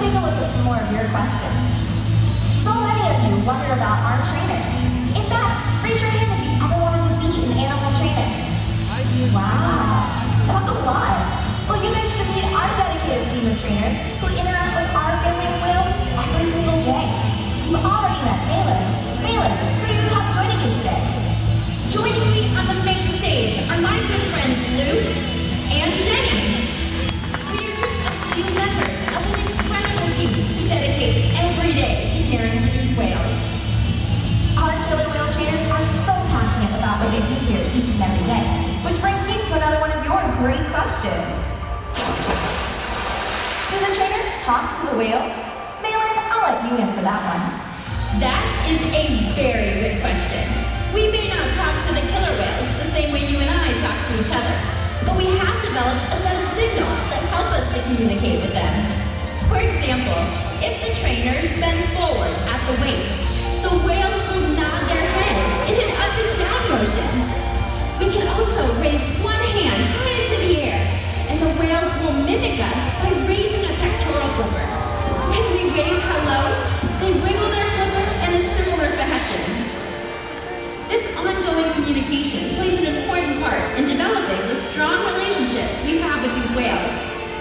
take a look at some more of your questions. So many of you wonder about our trainers. In fact, raise your hand if you ever wanted to be in animal training. Wow, that's a lot. Well, you guys should meet our dedicated team of trainers who interact with our family of whales every single day. You've already met Malin. Malin, who do you have joining you today? Joining me on the main stage are my good friends Luke and Jenny. We are just a few members of an incredible team who dedicate every day to caring for these whales. Our killer whale trainers are so passionate about what they do here each and every day, which brings me to another one of your great questions. Do the trainers talk to the whales? Malin, I'll let you answer that one. That is a very good question. We may not talk to the killer whales the same way you and I talk to each other, but we have developed a set of signals that help us to communicate with them. For example, if the trainers bend forward at the waist, the whales will nod their head in an up and down motion. We can also raise one hand high into the air, and the whales will mimic us by raising a pectoral flipper. When we wave hello, they wiggle their flipper in a similar fashion. This ongoing communication plays an important part in developing the strong relationships we have with these whales.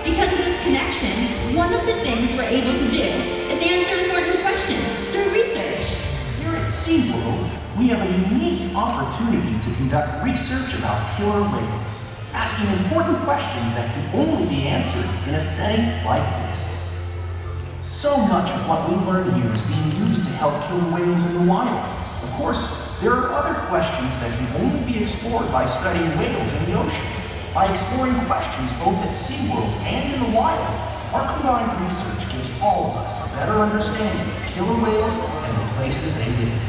Because of this connection, one of the things we're able to do is answer important questions through research. Here at SeaWorld, we have a unique opportunity to conduct research about killer whales, asking important questions that can only be answered in a setting like this. So much of what we learn here is being used to help killer whales in the wild. Of course, there are other questions that can only be explored by studying whales in the ocean. By exploring questions both at SeaWorld and in the wild, our combined research gives all of us a better understanding of killer whales and the places they live.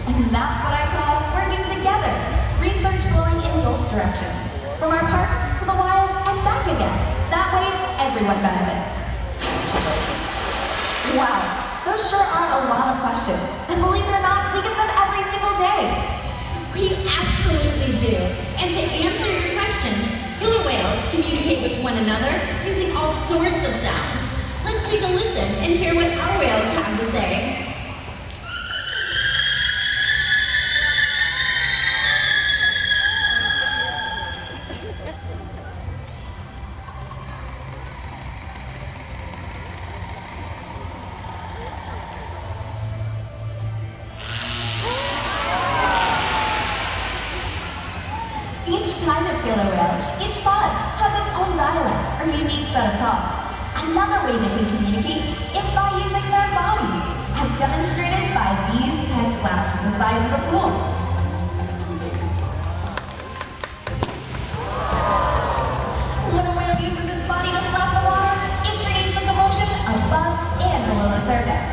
And that's what I call working together. Research flowing in both directions. From our parks to the wild and back again. That way, everyone benefits. Wow, those sure are a lot of questions. And believe it or not, we get them every single day. We absolutely do. And to answer your questions, killer whales communicate with one another using all sorts of sounds. Let's take a listen and hear what our whales have to say. Each kind of killer whale, each pod, has its own dialect or unique set of calls. Another way they can communicate is by using their bodies, as demonstrated by these peg slaps the size of the pool. When a whale uses its body to slap the water, it creates a commotion above and below the surface.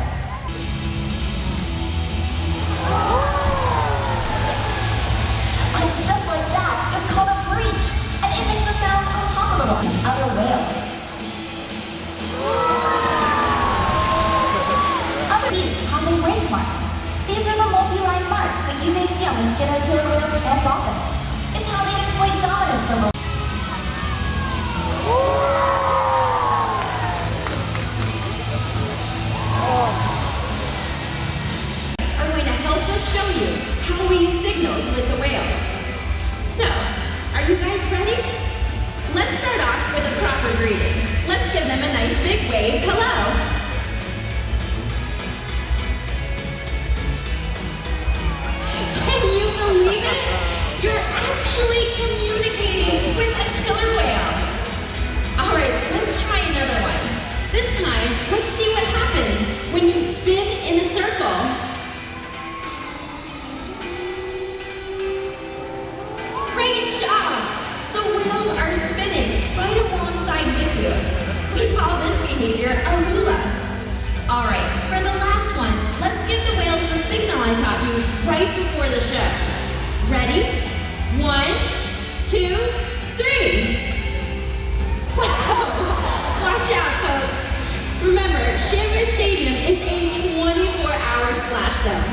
And just like that, it's called a breach, and it makes a sound on top of the water of other whales. Other teeth have wave marks. These are the multi-line marks that you may see on the skin of killer whales and dolphins. It's how they display dominance over. Are going to help us show you how we use signals with the whales. So, are you guys ready? Let's start off with a proper greeting. Let's give them a nice big wave hello. Can you believe it? You're actually communicating with a killer whale. All right, let's try another one. This time, let's see what happens when you spin in a circle. Great job! The whales are spinning right alongside with you. We call this behavior a lula. All right, for the last one, let's give the whales the signal I taught you right before the show. Ready? 1, 2, 3. Wow! Watch out, folks. Remember, Shamrock Stadium is a 24-hour splash zone.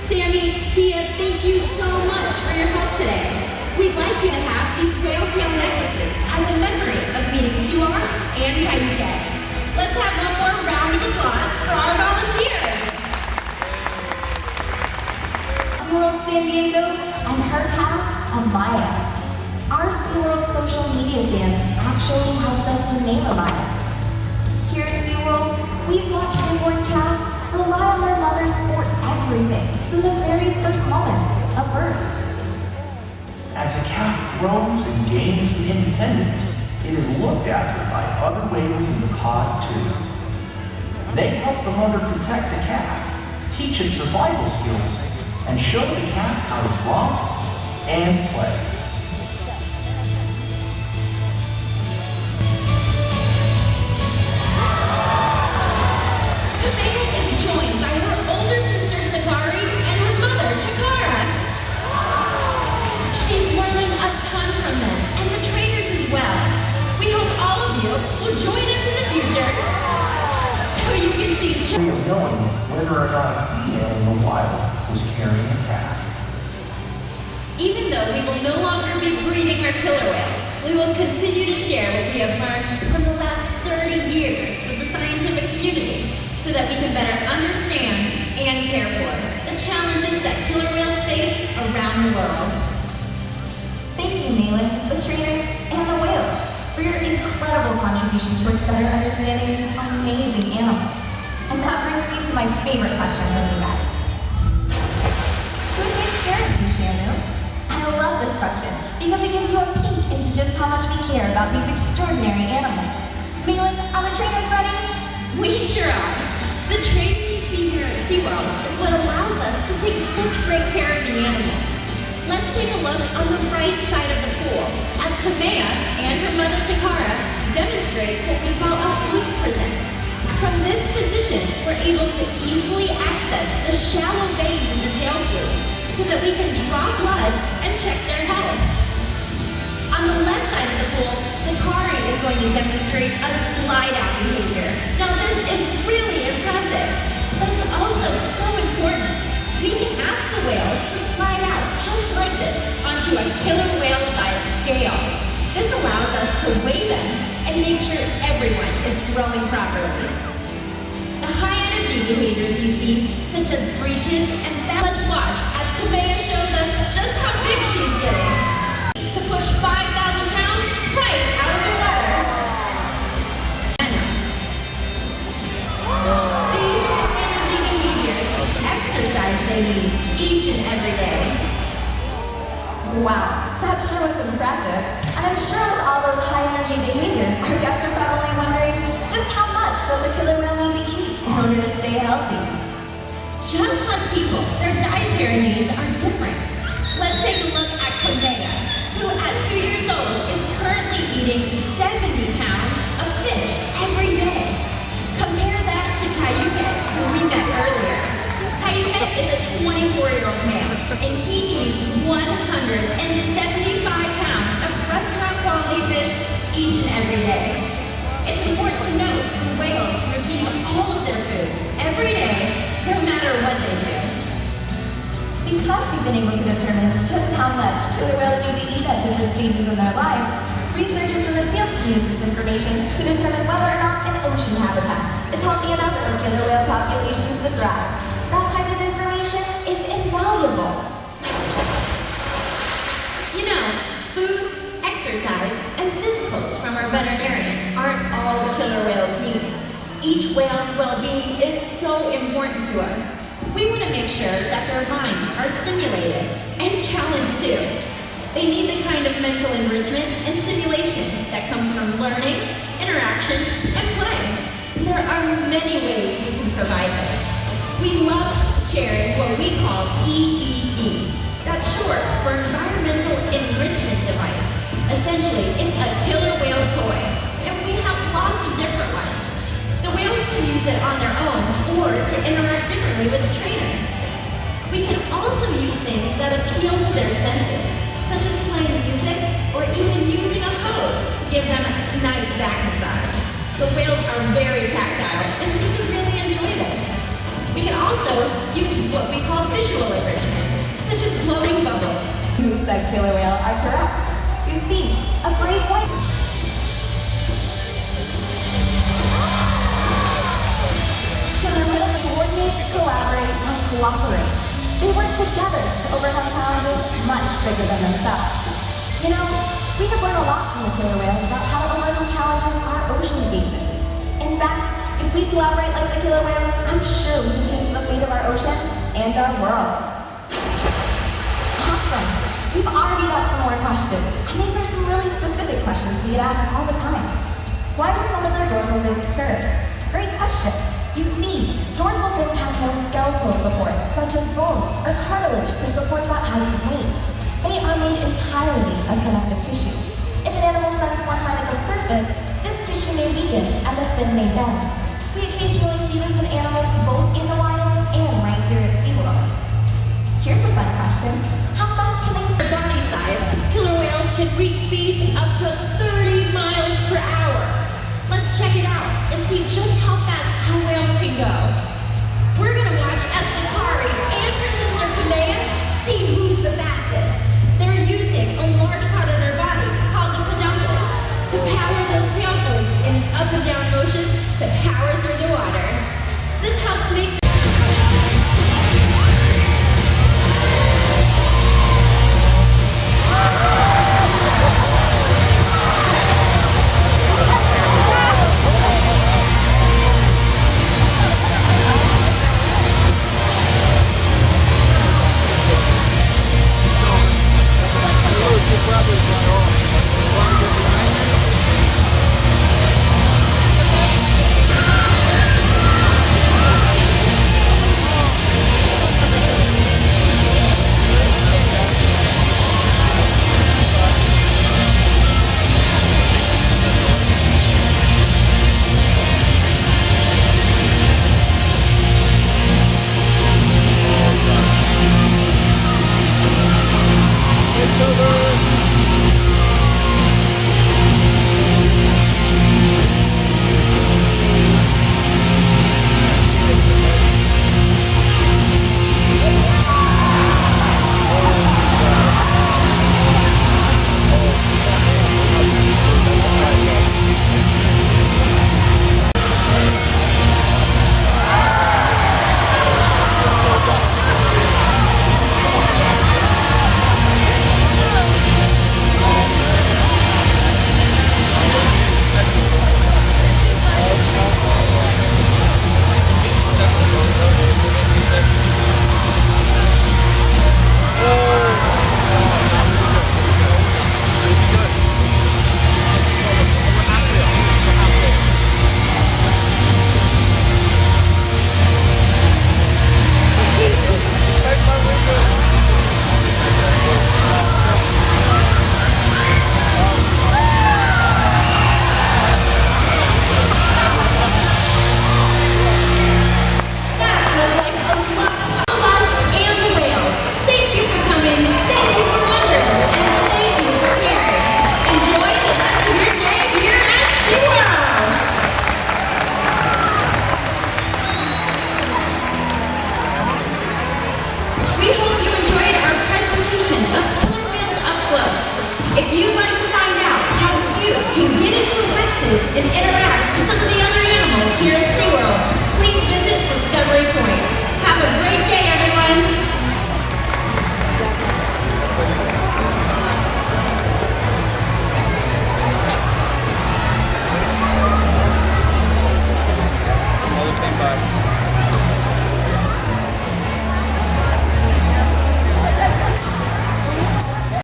Sammy, Tia, thank you so much for your help today. We'd like you to have these whale tail necklaces as a memory of meeting Tuar and Kyuquot. Let's have one of applause for our volunteers. SeaWorld San Diego and her calf, Kamea. Our SeaWorld social media fans actually helped us to name Kamea. Here at SeaWorld, we've watched newborn calves rely on their mothers for everything from the very first moments of birth. As a calf grows and gains some independence, it is looked after by other whales in the pod too. They help the mother protect the calf, teach it survival skills, and show the calf how to romp and play. Kamea is joined by her older sister Sakari and her mother Takara. She's learning a ton from them and the trainers as well. We hope all of you will join us in the future so you can see Way of knowing whether or not a female in the wild was carrying a calf. Even though we will no longer be breeding our killer whales, we will continue to share what we have learned from the last 30 years with the scientific community so that we can better understand and care for the challenges that killer whales face around the world. Thank you, Malin, the trainers, and the whales for your incredible contribution towards better understanding these amazing animals. And that brings me to my favorite question from you guys. Who takes care of you, Shamu? I love this question because it gives you a peek into just how much we care about these extraordinary animals. Malin, are the trainers ready? We sure are. The training you see here at SeaWorld is what allows us to take such great care of the animals. Let's take a look on the right side of the pool as Kamea and her mother Takara demonstrate what we call a fluke prison. From this position, we're able to easily access the shallow veins in the tail flukes so that we can draw blood and check their health. On the left side of the pool, Sakari is going to demonstrate a slide-out behavior. Now this is really impressive, but it's also so important. We can ask the whales to slide out just like this onto a killer whale-sized scale. This allows us to weigh them and make sure everyone is growing properly. The high-energy behaviors you see, such as breaches and let's watch as Kamea shows us just how big she's getting. To push 5,000 pounds right out of the water. These high-energy behaviors exercise they need each and every day. Wow, that sure was impressive. And I'm sure with all those high-energy behaviors, our guests are probably wondering just how much does a killer whale need to eat in order to stay healthy? Just like people, their dietary needs are different. Let's take a look at Kamea, who at 2 years old is currently eating 70 pounds of fish every day. Compare that to Kyuquot, who we met earlier. Kyuquot is a 24-year-old male, and he eats 175 pounds of restaurant-quality fish each and every day. It's important to note that whales receive all of their food every day, no matter what they do. Because we've been able to determine just how much killer whales need to eat at different stages in their lives, researchers in the field can use this information to determine whether or not an ocean habitat is healthy enough for killer whale populations to thrive. That type of information is invaluable. You know, food, exercise, and disciplines from our veterinarians aren't all the killer whales need. Each whale's well-being is so important to us. We want to make sure that their minds are stimulated and challenged too. They need the kind of mental enrichment and stimulation that comes from learning, interaction, and play. There are many ways we can provide this. We love sharing what we call EEDs. That's short for Environmental Enrichment Device. Essentially, it's a killer whale toy, and we have lots of different ones. The whales can use it on their own or to interact differently with the trainer. We can also use things that appeal to their senses, such as playing music or even using a hose to give them a nice back massage. The whales are very tactile and seem to really enjoy this. We can also use what we call visual enrichment, such as glowing bubbles. You said killer whale are correct. You see, a great point. collaborate and cooperate. They work together to overcome challenges much bigger than themselves. You know, we have learned a lot from the killer whales about how to overcome challenges our ocean faces. In fact, if we collaborate like the killer whales, I'm sure we can change the fate of our ocean and our world. Awesome! We've already got some more questions, and these are some really specific questions we get asked all the time. Why do some of their dorsal fins curve? Great question. You see, dorsal fins have no skeletal support, such as bones or cartilage to support that height and weight. They are made entirely of connective tissue. If an animal spends more time at the surface, this tissue may weaken and the fin may bend. We occasionally see this in animals both in the wild and right here at SeaWorld. Here's a fun question. How fast can they For body size, killer whales can reach speeds up to 30 miles per hour. Let's check it out and see just how fast our whales can go. We're gonna watch as Sakari and her sister Kamea see who's the fastest. They're using a large part of their body, called the peduncle, to power those tail fins in an up and down motion to power through the water. This helps make and interact with some of the other animals here at SeaWorld, please visit Discovery Point. Have a great day, everyone! All the same vibe.